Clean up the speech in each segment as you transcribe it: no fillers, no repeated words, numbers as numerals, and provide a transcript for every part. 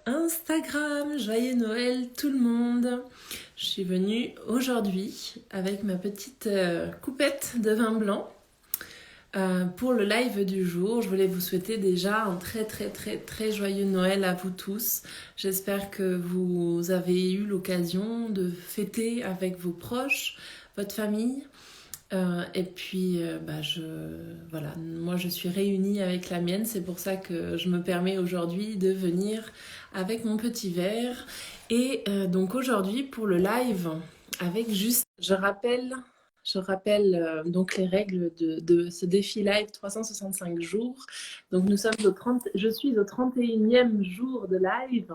Instagram. Joyeux Noël tout le monde. Je suis venue aujourd'hui avec ma petite coupette de vin blanc pour le live du jour. Je voulais vous souhaiter déjà un très joyeux Noël à vous tous. J'espère que vous avez eu l'occasion de fêter avec vos proches, votre famille. Voilà, moi je suis réunie avec la mienne, c'est pour ça que je me permets aujourd'hui de venir avec mon petit verre. Et donc aujourd'hui pour le live avec juste, je rappelle donc les règles de ce défi live 365 jours. Donc je suis au 31e jour de live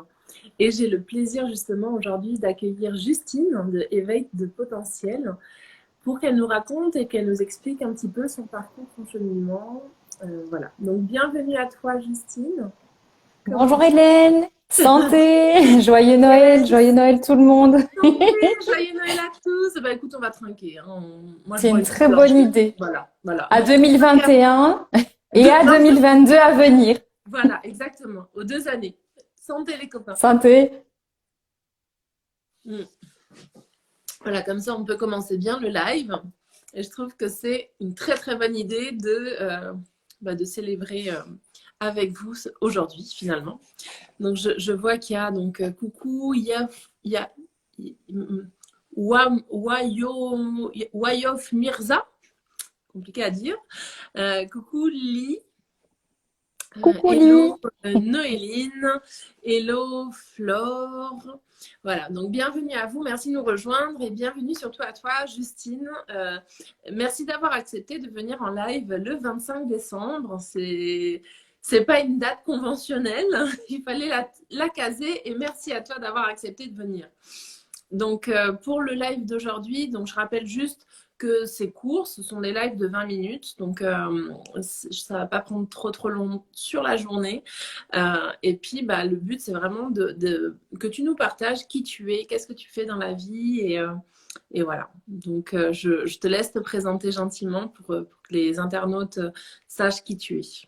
et j'ai le plaisir justement aujourd'hui d'accueillir Justine de Éveil de Potentiel pour qu'elle nous raconte et qu'elle nous explique un petit peu son parcours, son cheminement. Voilà. Donc, bienvenue à toi, Justine. Bonjour Hélène, santé, joyeux Noël tout le monde. Santé, joyeux Noël à tous. Bah écoute, on va trinquer. Hein. Moi, je C'est bois une une petite très gorgée. bonne idée. Voilà. À Donc, 2021 et à 2022 à venir. voilà, exactement. Aux 2 années. Santé, les copains. Santé. Voilà, comme ça, on peut commencer bien le live. Et je trouve que c'est une très bonne idée de célébrer avec vous aujourd'hui, finalement. Donc, je vois qu'il y a donc coucou, il y a Wayof Mirza, compliqué à dire. Coucou Lee. Coucou Lee. Hello Noéline, hello Flore. Voilà, donc bienvenue à vous, merci de nous rejoindre et bienvenue surtout à toi Justine. Merci d'avoir accepté de venir en live le 25 décembre. C'est pas une date conventionnelle, il fallait la caser et merci à toi d'avoir accepté de venir. Donc pour le live d'aujourd'hui, donc je rappelle juste que c'est court, ce sont des lives de 20 minutes, donc ça va pas prendre trop long sur la journée. Et puis le but c'est vraiment que tu nous partages qui tu es, qu'est-ce que tu fais dans la vie et voilà. Donc je te laisse te présenter gentiment pour que les internautes sachent qui tu es.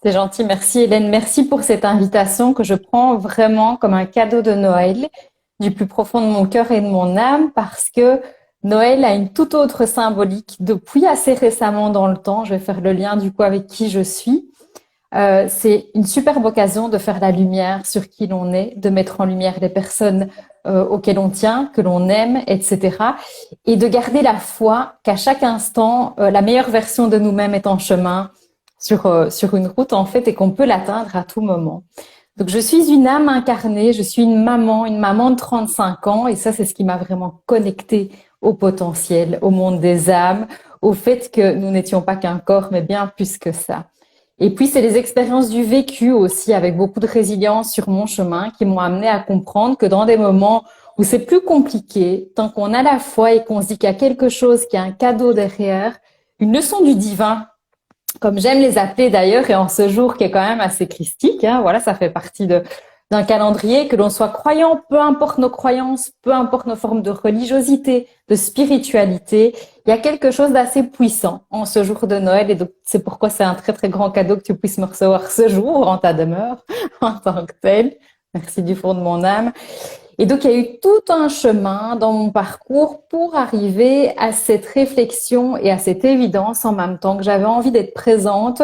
C'est gentil, merci Hélène. Merci pour cette invitation que je prends vraiment comme un cadeau de Noël du plus profond de mon cœur et de mon âme parce que Noël a une toute autre symbolique depuis assez récemment dans le temps. Je vais faire le lien du coup avec qui je suis. C'est une superbe occasion de faire la lumière sur qui l'on est, de mettre en lumière les personnes auxquelles on tient, que l'on aime, etc. Et de garder la foi qu'à chaque instant, la meilleure version de nous-mêmes est en chemin sur une route en fait et qu'on peut l'atteindre à tout moment. Donc je suis une âme incarnée, je suis une maman de 35 ans et ça c'est ce qui m'a vraiment connectée au potentiel, au monde des âmes, au fait que nous n'étions pas qu'un corps mais bien plus que ça. Et puis c'est les expériences du vécu aussi avec beaucoup de résilience sur mon chemin qui m'ont amené à comprendre que dans des moments où c'est plus compliqué, tant qu'on a la foi et qu'on se dit qu'il y a quelque chose, qu'il y a un cadeau derrière, une leçon du divin, comme j'aime les appeler d'ailleurs, et en ce jour qui est quand même assez christique, hein, voilà, ça fait partie d'un calendrier, que l'on soit croyant, peu importe nos croyances, peu importe nos formes de religiosité, de spiritualité, il y a quelque chose d'assez puissant en ce jour de Noël, et donc c'est pourquoi c'est un très grand cadeau que tu puisses me recevoir ce jour en ta demeure, en tant que tel. Merci du fond de mon âme. Et donc, il y a eu tout un chemin dans mon parcours pour arriver à cette réflexion et à cette évidence en même temps que j'avais envie d'être présente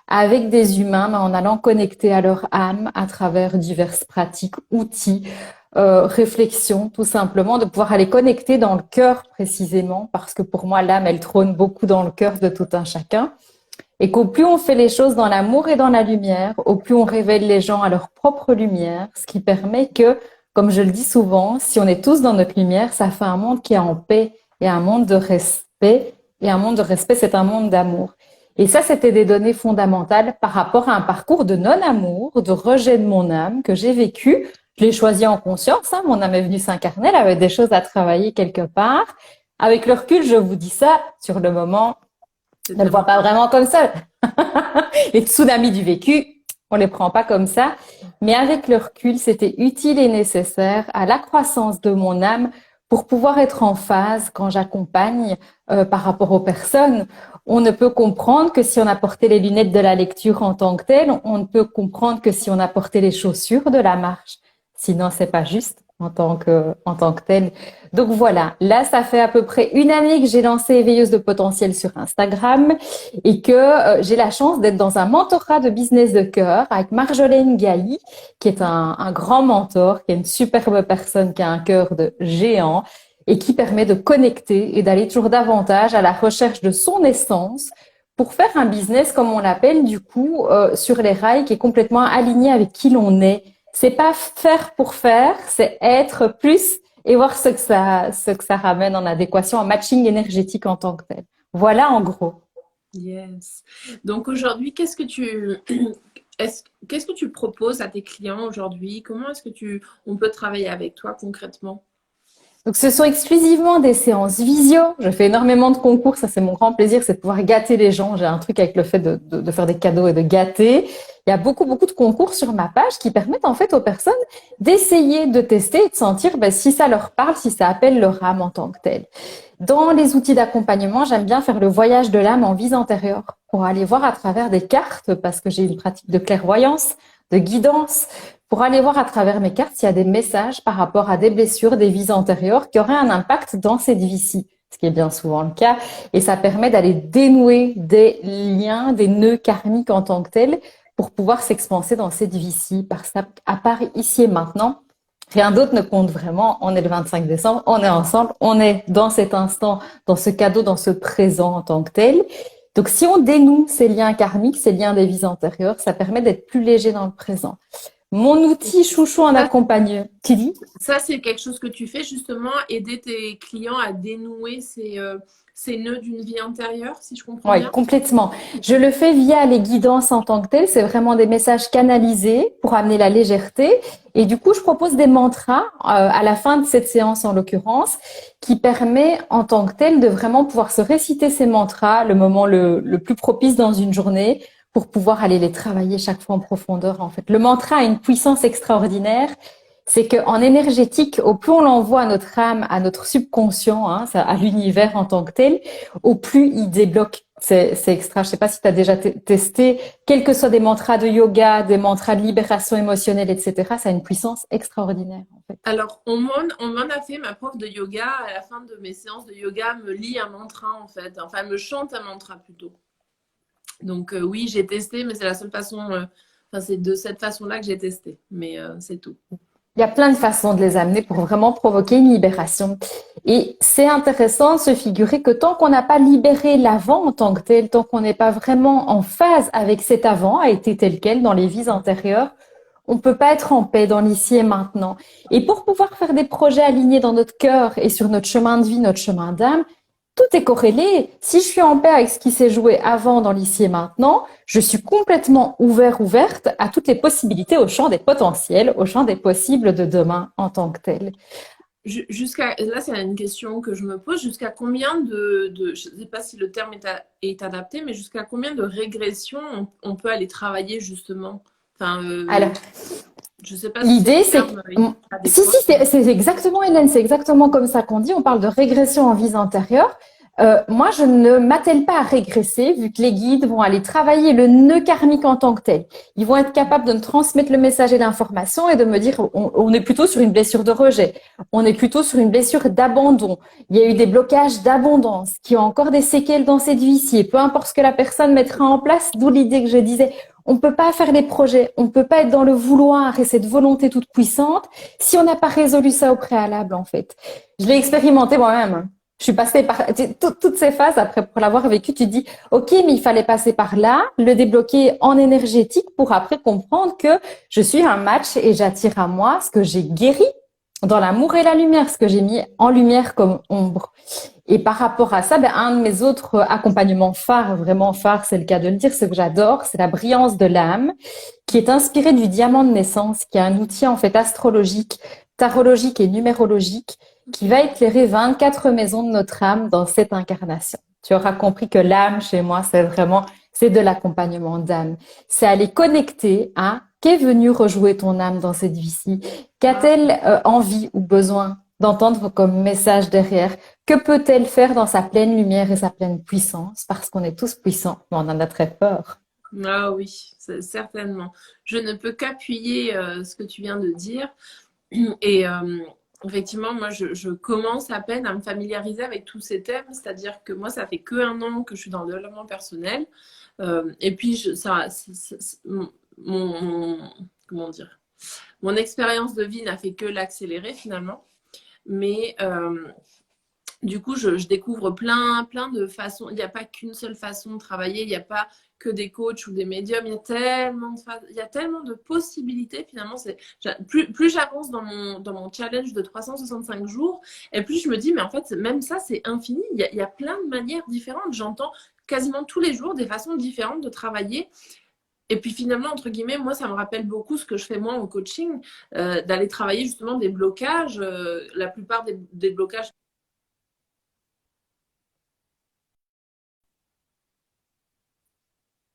avec des humains, mais en allant connecter à leur âme à travers diverses pratiques, outils, réflexions, tout simplement, de pouvoir aller connecter dans le cœur précisément, parce que pour moi, l'âme, elle trône beaucoup dans le cœur de tout un chacun. Et qu'au plus on fait les choses dans l'amour et dans la lumière, au plus on révèle les gens à leur propre lumière, ce qui permet que, comme je le dis souvent, si on est tous dans notre lumière, ça fait un monde qui est en paix et un monde de respect. Et un monde de respect, c'est un monde d'amour. Et ça, c'était des données fondamentales par rapport à un parcours de non-amour, de rejet de mon âme que j'ai vécu. Je l'ai choisi en conscience, hein. Mon âme est venue s'incarner, elle avait des choses à travailler quelque part. Avec le recul, je vous dis ça, sur le moment, je ne le vois pas vraiment comme ça. Les tsunamis du vécu, on les prend pas comme ça. Mais avec le recul, c'était utile et nécessaire à la croissance de mon âme pour pouvoir être en phase quand j'accompagne par rapport aux personnes. On ne peut comprendre que si on a porté les lunettes de la lecture en tant que telle. On ne peut comprendre que si on a porté les chaussures de la marche. Sinon, c'est pas juste en tant que tel. Donc voilà, là, ça fait à peu près une année que j'ai lancé Éveilleuse de potentiel sur Instagram et que j'ai la chance d'être dans un mentorat de business de cœur avec Marjolaine Gailly, qui est un grand mentor, qui est une superbe personne, qui a un cœur de géant et qui permet de connecter et d'aller toujours davantage à la recherche de son essence pour faire un business, comme on l'appelle, du coup, sur les rails, qui est complètement aligné avec qui l'on est. C'est pas faire pour faire, c'est être plus et voir ce que ça ramène en adéquation, en matching énergétique en tant que tel. Voilà en gros. Yes. Donc aujourd'hui, qu'est-ce que tu proposes à tes clients aujourd'hui? Comment est-ce que on peut travailler avec toi concrètement? Donc, ce sont exclusivement des séances visio. Je fais énormément de concours. Ça, c'est mon grand plaisir, c'est de pouvoir gâter les gens. J'ai un truc avec le fait de faire des cadeaux et de gâter. Il y a beaucoup, beaucoup de concours sur ma page qui permettent en fait aux personnes d'essayer de tester et de sentir si ça leur parle, si ça appelle leur âme en tant que telle. Dans les outils d'accompagnement, j'aime bien faire le voyage de l'âme en vie antérieure pour aller voir à travers des cartes parce que j'ai une pratique de clairvoyance, de guidance, pour aller voir à travers mes cartes s'il y a des messages par rapport à des blessures, des vies antérieures qui auraient un impact dans cette vie-ci, ce qui est bien souvent le cas. Et ça permet d'aller dénouer des liens, des nœuds karmiques en tant que tels pour pouvoir s'expanser dans cette vie-ci. Parce qu'à part ici et maintenant, rien d'autre ne compte vraiment. On est le 25 décembre, on est ensemble, on est dans cet instant, dans ce cadeau, dans ce présent en tant que tel. Donc, si on dénoue ces liens karmiques, ces liens des vies antérieures, ça permet d'être plus léger dans le présent. Mon outil chouchou en accompagnement. Tu dis? Ça, c'est quelque chose que tu fais justement, aider tes clients à dénouer ces nœuds d'une vie antérieure, si je comprends Oui, bien. complètement. Je le fais via les guidances en tant que telles. C'est vraiment des messages canalisés pour amener la légèreté. Et du coup, je propose des mantras à la fin de cette séance, en l'occurrence, qui permet en tant que tel de vraiment pouvoir se réciter ces mantras le moment le plus propice dans une journée pour pouvoir aller les travailler chaque fois en profondeur. En fait, le mantra a une puissance extraordinaire. C'est qu'en énergétique, au plus on l'envoie à notre âme, à notre subconscient, à l'univers en tant que tel, au plus il débloque. C'est extra. Je sais pas si tu as déjà testé, quels que soient des mantras de yoga, des mantras de libération émotionnelle, etc. Ça a une puissance extraordinaire, en fait. Alors, on m'en a fait, ma prof de yoga, à la fin de mes séances de yoga, me lit un mantra en fait, enfin me chante un mantra plutôt. Donc oui, j'ai testé, mais c'est la seule façon, enfin c'est de cette façon-là que j'ai testé, mais c'est tout. Il y a plein de façons de les amener pour vraiment provoquer une libération. Et c'est intéressant de se figurer que tant qu'on n'a pas libéré l'avant en tant que tel, tant qu'on n'est pas vraiment en phase avec cet avant, a été tel quel dans les vies antérieures, on ne peut pas être en paix dans l'ici et maintenant. Et pour pouvoir faire des projets alignés dans notre cœur et sur notre chemin de vie, notre chemin d'âme, tout est corrélé. Si je suis en paix avec ce qui s'est joué avant dans l'ici et maintenant, je suis complètement ouverte à toutes les possibilités, au champ des potentiels, au champ des possibles de demain en tant que tel. Là, c'est une question que je me pose. Jusqu'à combien je ne sais pas si le terme est adapté, mais jusqu'à combien de régressions on peut aller travailler justement? Enfin, Alors, je ne sais pas si c'est l'idée, le c'est terme si, adéquat. c'est exactement, Hélène, c'est exactement comme ça qu'on dit. On parle de régression en vies antérieures. Moi, je ne m'attelle pas à régresser, vu que les guides vont aller travailler le nœud karmique en tant que tel. Ils vont être capables de me transmettre le message et l'information et de me dire, on est plutôt sur une blessure de rejet, on est plutôt sur une blessure d'abandon. Il y a eu des blocages d'abondance, qui ont encore des séquelles dans cette vie-ci. Et peu importe ce que la personne mettra en place, d'où l'idée que je disais, on ne peut pas faire des projets, on ne peut pas être dans le vouloir et cette volonté toute puissante si on n'a pas résolu ça au préalable, en fait. Je l'ai expérimenté moi-même. Je suis passée par toutes ces phases après pour l'avoir vécu. Tu dis, OK, mais il fallait passer par là, le débloquer en énergétique pour après comprendre que je suis un match et j'attire à moi ce que j'ai guéri dans l'amour et la lumière, ce que j'ai mis en lumière comme ombre. Et par rapport à ça, un de mes autres accompagnements phares, vraiment phares, c'est le cas de le dire, ce que j'adore, c'est la brillance de l'âme, qui est inspirée du diamant de naissance, qui est un outil en fait astrologique, tarologique et numérologique, qui va éclairer 24 maisons de notre âme dans cette incarnation. Tu auras compris que l'âme, chez moi, c'est de l'accompagnement d'âme. C'est aller connecter à qu'est venu rejouer ton âme dans cette vie-ci, qu'a-t-elle envie ou besoin d'entendre comme message derrière, que peut-elle faire dans sa pleine lumière et sa pleine puissance, parce qu'on est tous puissants, mais on en a très peur. Ah oui, certainement. Je ne peux qu'appuyer ce que tu viens de dire. Et effectivement, moi, je commence à peine à me familiariser avec tous ces thèmes. C'est-à-dire que moi, ça fait que 1 an que je suis dans le développement personnel. Et puis, comment dire, mon expérience de vie n'a fait que l'accélérer finalement. Mais du coup, je découvre plein de façons. Il n'y a pas qu'une seule façon de travailler. Il n'y a pas que des coachs ou des médiums. Il y a tellement de possibilités. Finalement, plus j'avance dans mon challenge de 365 jours, et plus je me dis, mais en fait, même ça, c'est infini. Il y a plein de manières différentes. J'entends quasiment tous les jours des façons différentes de travailler. Et puis finalement, entre guillemets, moi, ça me rappelle beaucoup ce que je fais moi en coaching, d'aller travailler justement des blocages. La plupart des blocages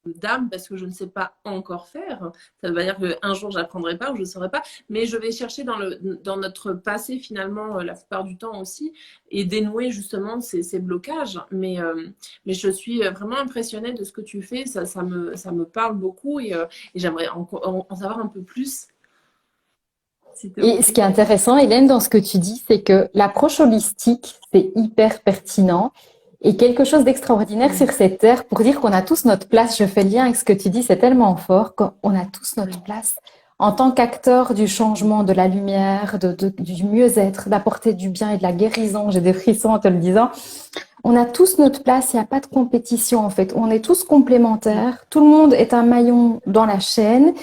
d'âme parce que je ne sais pas encore faire. Ça veut dire qu'un jour, je n'apprendrai pas ou je ne saurai pas. Mais je vais chercher dans notre passé, finalement, la plupart du temps aussi, et dénouer justement ces blocages. Mais je suis vraiment impressionnée de ce que tu fais. Ça me parle beaucoup et j'aimerais en savoir un peu plus. Et ce qui est intéressant, Hélène, dans ce que tu dis, c'est que l'approche holistique, c'est hyper pertinent. Et quelque chose d'extraordinaire sur cette terre pour dire qu'on a tous notre place. Je fais le lien avec ce que tu dis, c'est tellement fort qu'on a tous notre place en tant qu'acteur du changement, de la lumière, du mieux-être, d'apporter du bien et de la guérison. J'ai des frissons en te le disant. On a tous notre place, il n'y a pas de compétition en fait. On est tous complémentaires. Tout le monde est un maillon dans la chaîne.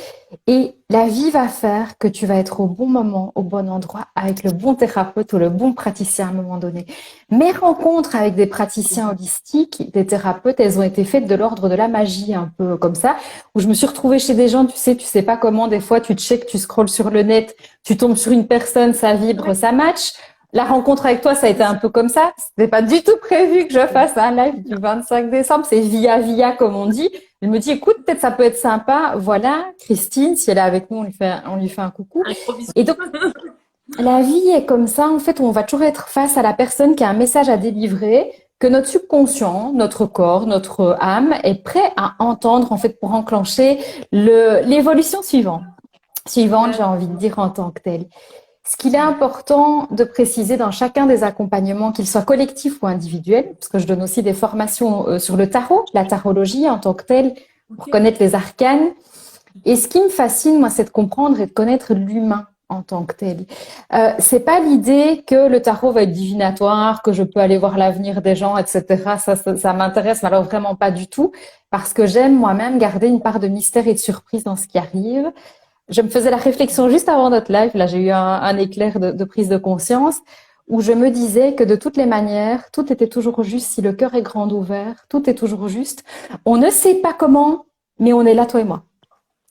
Et la vie va faire que tu vas être au bon moment, au bon endroit, avec le bon thérapeute ou le bon praticien à un moment donné. Mes rencontres avec des praticiens holistiques, des thérapeutes, elles ont été faites de l'ordre de la magie, un peu comme ça, où je me suis retrouvée chez des gens, tu sais pas comment, des fois tu checkes, tu scrolles sur le net, tu tombes sur une personne, ça vibre, ça match. La rencontre avec toi, ça a été un peu comme ça. C'était pas du tout prévu que je fasse un live du 25 décembre. C'est via, comme on dit. Elle me dit, écoute, peut-être ça peut être sympa. Voilà, Christine, si elle est avec nous, on lui fait un coucou. Et donc, la vie est comme ça. En fait, on va toujours être face à la personne qui a un message à délivrer, que notre subconscient, notre corps, notre âme est prêt à entendre, en fait, pour enclencher l'évolution suivante, j'ai envie de dire en tant que telle. Ce qu'il est important de préciser dans chacun des accompagnements, qu'ils soient collectifs ou individuels, parce que je donne aussi des formations sur le tarot, la tarologie en tant que telle, pour connaître les arcanes. Et ce qui me fascine, moi, c'est de comprendre et de connaître l'humain en tant que tel. C'est pas l'idée que le tarot va être divinatoire, que je peux aller voir l'avenir des gens, etc. Ça m'intéresse, mais alors vraiment pas du tout, parce que j'aime moi-même garder une part de mystère et de surprise dans ce qui arrive. Je me faisais la réflexion juste avant notre live, là j'ai eu un éclair de prise de conscience, où je me disais que de toutes les manières, tout était toujours juste si le cœur est grand ouvert, tout est toujours juste. On ne sait pas comment, mais on est là, toi et moi.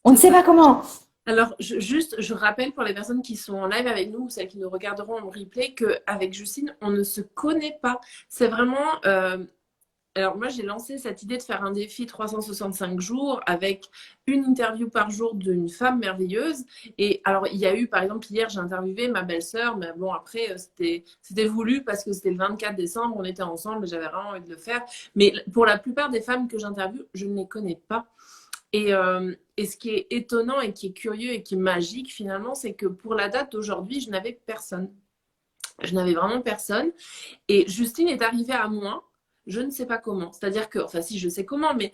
On ne sait pas comment. Alors, je rappelle pour les personnes qui sont en live avec nous ou celles qui nous regarderont en replay qu'avec Justine, on ne se connaît pas. C'est vraiment... Alors moi, j'ai lancé cette idée de faire un défi 365 jours avec une interview par jour d'une femme merveilleuse. Et alors, il y a eu, par exemple, hier, j'ai interviewé ma belle-sœur, mais bon, après, c'était voulu parce que c'était le 24 décembre, on était ensemble et j'avais vraiment envie de le faire. Mais pour la plupart des femmes que j'interviewe, je ne les connais pas. Et ce qui est étonnant et qui est curieux et qui est magique, finalement, c'est que pour la date d'aujourd'hui, je n'avais personne. Je n'avais vraiment personne. Et Justine est arrivée à moi. Je ne sais pas comment. C'est-à-dire que, enfin si, je sais comment, mais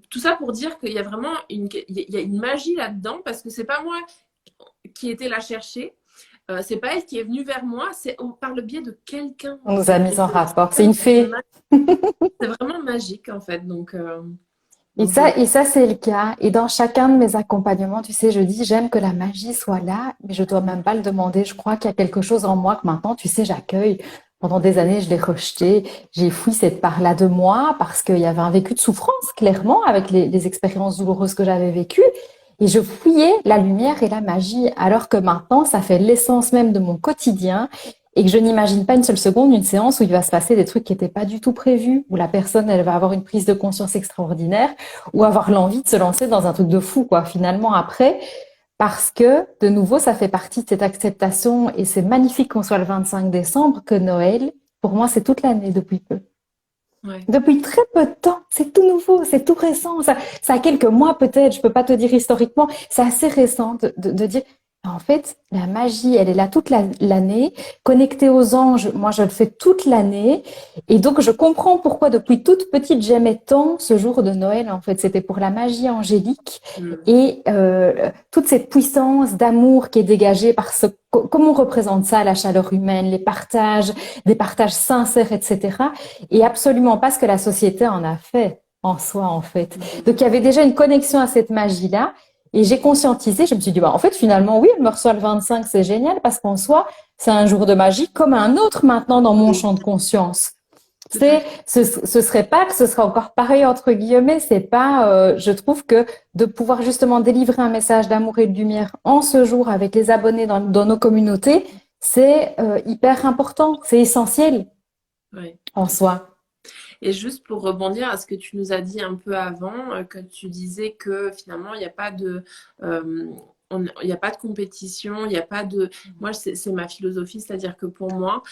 tout ça pour dire qu'il y a vraiment il y a une magie là-dedans parce que c'est pas moi qui étais la chercher. C'est pas elle qui est venue vers moi, c'est par le biais de quelqu'un. On nous a mis en rapport. C'est une fée. C'est vraiment magique en fait. Donc, et ça, c'est le cas. Et dans chacun de mes accompagnements, tu sais, je dis, j'aime que la magie soit là, mais je dois même pas le demander. Je crois qu'il y a quelque chose en moi que maintenant, tu sais, j'accueille. Pendant des années, je l'ai rejeté. J'ai fui cette part-là de moi parce qu'il y avait un vécu de souffrance, clairement, avec les expériences douloureuses que j'avais vécues. Et je fouillais la lumière et la magie, alors que maintenant, ça fait l'essence même de mon quotidien et que je n'imagine pas une seule seconde une séance où il va se passer des trucs qui n'étaient pas du tout prévus, où la personne, elle va avoir une prise de conscience extraordinaire ou avoir l'envie de se lancer dans un truc de fou, quoi, finalement, après. Parce que, de nouveau, ça fait partie de cette acceptation et c'est magnifique qu'on soit le 25 décembre, que Noël, pour moi, c'est toute l'année depuis peu. Ouais. Depuis très peu de temps, c'est tout nouveau, c'est tout récent. Ça a quelques mois peut-être, je peux pas te dire historiquement, c'est assez récent de dire En fait, la magie, elle est là toute l'année. Connectée aux anges, moi, je le fais toute l'année. Et donc, je comprends pourquoi depuis toute petite, j'aimais tant ce jour de Noël. En fait, c'était pour la magie angélique Mm. et toute cette puissance d'amour qui est dégagée par comment on représente ça, la chaleur humaine, les partages, des partages sincères, etc. Et absolument pas ce que la société en a fait en soi, en fait. Donc, il y avait déjà une connexion à cette magie-là. Et j'ai conscientisé, je me suis dit, bah, en fait, finalement, oui, elle me reçoit le 25, c'est génial, parce qu'en soi, c'est un jour de magie comme un autre maintenant dans mon Oui, champ de conscience. tout à fait. Ce serait pas que ce serait encore pareil, entre guillemets, c'est pas, je trouve que de pouvoir justement délivrer un message d'amour et de lumière en ce jour avec les abonnés dans nos communautés, c'est hyper important, c'est essentiel Oui. en soi. Et juste pour rebondir à ce que tu nous as dit un peu avant, que tu disais que finalement, il n'y a pas de, il n'y a pas de compétition, il n'y a pas de... Moi, c'est ma philosophie, c'est-à-dire que pour moi,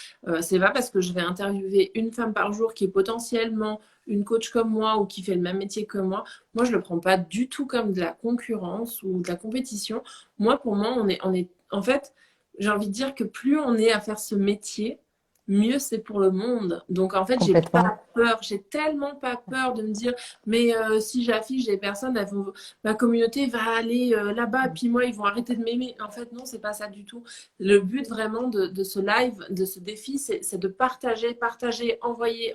c'est pas parce que je vais interviewer une femme par jour qui est potentiellement une coach comme moi ou qui fait le même métier que moi, je le prends pas du tout comme de la concurrence ou de la compétition. Pour moi, en fait, j'ai envie de dire que plus on est à faire ce métier, mieux c'est pour le monde. Donc en fait, j'ai Complètement. pas peur, j'ai tellement pas peur de me dire, mais si j'affiche des personnes, ma communauté va aller là-bas, puis moi, ils vont arrêter de m'aimer. En fait, non, c'est pas ça du tout. Le but vraiment de ce live, de ce défi, c'est de partager, partager, envoyer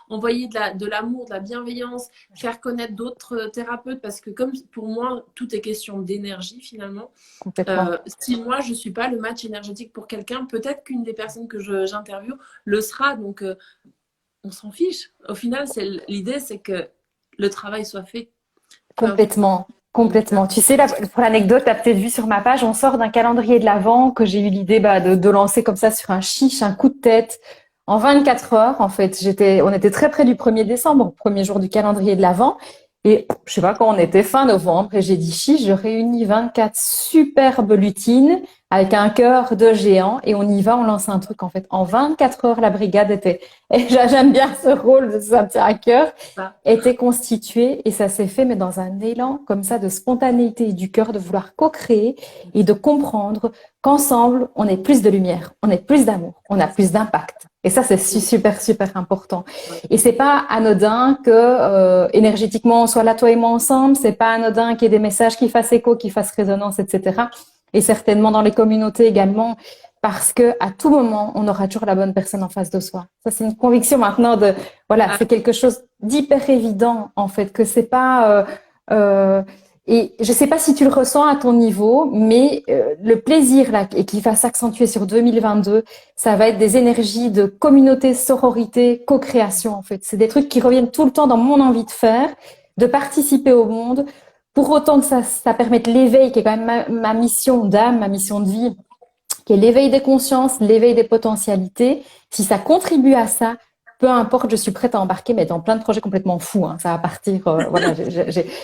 de l'amour, de la bienveillance, faire connaître d'autres thérapeutes, parce que comme pour moi, tout est question d'énergie finalement. Complètement. Si moi, je ne suis pas le match énergétique pour quelqu'un, peut-être qu'une des personnes que j'interviewe le sera. Donc, on s'en fiche. Au final, l'idée, c'est que le travail soit fait. Peu importe. Complètement, Donc, complètement. Tu sais, là, pour l'anecdote, tu as peut-être vu sur ma page, on sort d'un calendrier de l'Avent que j'ai eu l'idée de lancer comme ça sur un chiche, un coup de tête. En 24 heures, en fait, on était très près du 1er décembre, premier jour du calendrier de l'Avent. Et je sais pas quand on était, fin novembre, et j'ai dit chiche, je réunis 24 superbes lutines avec un cœur de géant et on y va, on lance un truc, en fait. En 24 heures, la brigade était, et j'aime bien ce rôle, ça me tient à cœur, ça. était constitué et ça s'est fait, mais dans un élan comme ça de spontanéité et du cœur, de vouloir co-créer et de comprendre qu'ensemble, on est plus de lumière, on est plus d'amour, on a plus d'impact. Et ça, c'est super, super important. Et c'est pas anodin que énergétiquement, on soit là, toi et moi, ensemble. C'est pas anodin qu'il y ait des messages qui fassent écho, qui fassent résonance, etc. Et certainement dans les communautés également, parce que à tout moment, on aura toujours la bonne personne en face de soi. Ça, c'est une conviction maintenant voilà, Ah, c'est quelque chose d'hyper évident, en fait, que c'est pas, et je sais pas si tu le ressens à ton niveau, mais le plaisir là, et qui va s'accentuer sur 2022, ça va être des énergies de communauté, sororité, co-création, en fait. C'est des trucs qui reviennent tout le temps dans mon envie de faire, de participer au monde, pour autant que ça permette l'éveil, qui est quand même ma mission d'âme, ma mission de vie, qui est l'éveil des consciences, l'éveil des potentialités. Si ça contribue à ça, peu importe, je suis prête à embarquer, mais dans plein de projets complètement fous. Hein. Ça va partir. Voilà,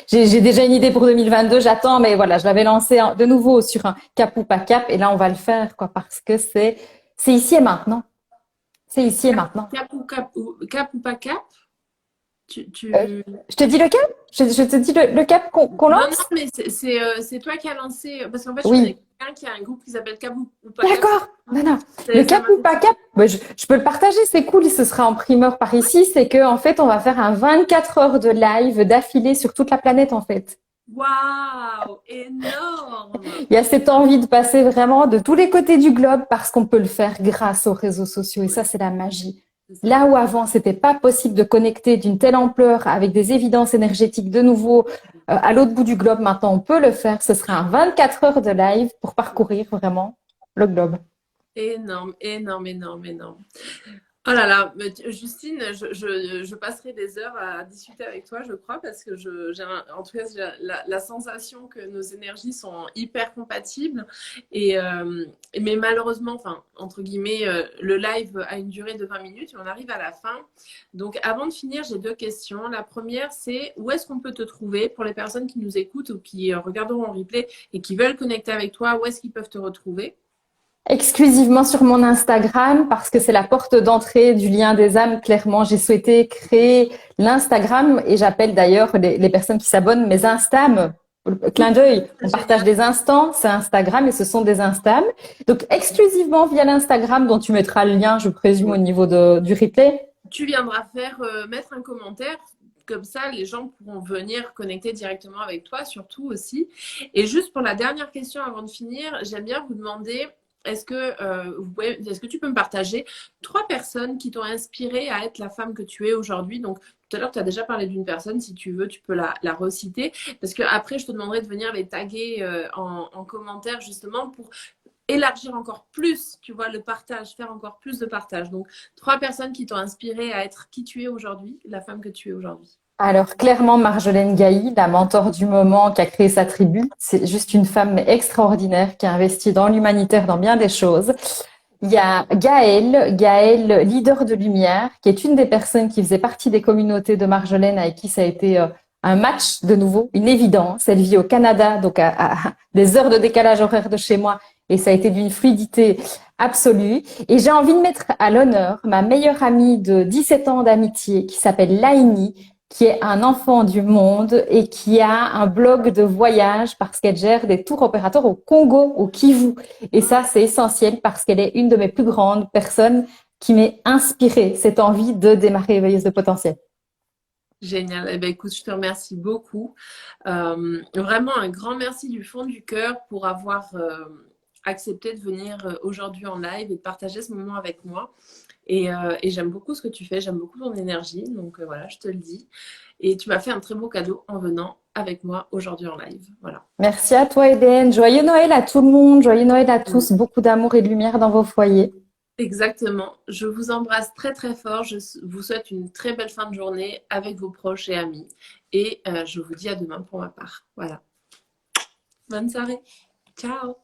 j'ai déjà une idée pour 2022. J'attends, mais voilà, je l'avais lancé de nouveau sur un cap ou pas cap, et là on va le faire, quoi, parce que c'est ici et maintenant. C'est ici et maintenant. cap ou pas cap? Euh, je te dis le cap. Je te dis le cap qu'on Non, non, lance. mais c'est toi qui as lancé. Parce qu'en fait, je connais Oui. quelqu'un qui a un groupe qui s'appelle Cap ou pas Cap. D'accord. Non, non. Le Ça cap m'a ou fait pas cap, bah, je peux le partager, c'est cool, ce sera en primeur par ici. C'est que en fait, on va faire un 24 heures de live d'affilée sur toute la planète, en fait. waouh, énorme! Il y a cette envie de passer vraiment de tous les côtés du globe parce qu'on peut le faire grâce aux réseaux sociaux. Et Ouais, ça, c'est la magie. c'est ça. Là où avant, c'était pas possible de connecter d'une telle ampleur avec des évidences énergétiques de nouveau à l'autre bout du globe, maintenant on peut le faire. Ce sera un 24 heures de live pour parcourir vraiment le globe. Énorme, énorme, énorme, énorme. Oh là là, mais Justine, je passerai des heures à discuter avec toi, je crois, parce que en tout cas, j'ai la sensation que nos énergies sont hyper compatibles. Et, mais malheureusement, enfin, entre guillemets, le live a une durée de 20 minutes et on arrive à la fin. Donc, avant de finir, j'ai deux questions. La première, c'est où est-ce qu'on peut te trouver pour les personnes qui nous écoutent ou qui regarderont en replay et qui veulent connecter avec toi, où est-ce qu'ils peuvent te retrouver? Exclusivement sur mon Instagram parce que c'est la porte d'entrée du lien des âmes. Clairement, j'ai souhaité créer l'Instagram et j'appelle d'ailleurs les personnes qui s'abonnent mes Instams Clin d'œil, on partage Génial. des instants, c'est Instagram et ce sont des Instams. Donc, exclusivement via l'Instagram dont tu mettras le lien, je présume, au niveau du replay. Tu viendras faire mettre un commentaire. Comme ça, les gens pourront venir connecter directement avec toi, surtout aussi. Et juste pour la dernière question avant de finir, j'aime bien vous demander, est-ce que tu peux me partager 3 personnes qui t'ont inspiré à être la femme que tu es aujourd'hui? Donc, tout à l'heure, tu as déjà parlé d'une personne. Si tu veux, tu peux la reciter. Parce que après, je te demanderai de venir les taguer en commentaire justement pour élargir encore plus, tu vois, le partage, faire encore plus de partage. Donc, 3 personnes qui t'ont inspiré à être qui tu es aujourd'hui, la femme que tu es aujourd'hui. Alors, clairement, Marjolaine Gailly, la mentor du moment qui a créé sa tribu, c'est juste une femme extraordinaire qui a investi dans l'humanitaire, dans bien des choses. Il y a Gaëlle, leader de lumière, qui est une des personnes qui faisait partie des communautés de Marjolaine avec qui ça a été un match de nouveau, une évidence. Elle vit au Canada, donc à des heures de décalage horaire de chez moi, et ça a été d'une fluidité absolue. Et j'ai envie de mettre à l'honneur ma meilleure amie de 17 ans d'amitié qui s'appelle Laini, qui est un enfant du monde et qui a un blog de voyage parce qu'elle gère des tours opérateurs au Congo, au Kivu. Et ça, c'est essentiel parce qu'elle est une de mes plus grandes personnes qui m'est inspirée cette envie de démarrer éveilleuse de potentiel. Génial. Eh ben, écoute, je te remercie beaucoup. Vraiment un grand merci du fond du cœur pour avoir accepté de venir aujourd'hui en live et de partager ce moment avec moi. Et j'aime beaucoup ce que tu fais, j'aime beaucoup ton énergie. Donc voilà, je te le dis. Et tu m'as fait un très beau cadeau en venant avec moi aujourd'hui en live. Voilà. Merci à toi, Eden. Joyeux Noël à tout le monde. Joyeux Noël à tous. Beaucoup d'amour et de lumière dans vos foyers. Exactement. Je vous embrasse très très fort. Je vous souhaite une très belle fin de journée avec vos proches et amis. Et je vous dis à demain pour ma part. Voilà. Bonne soirée. Ciao.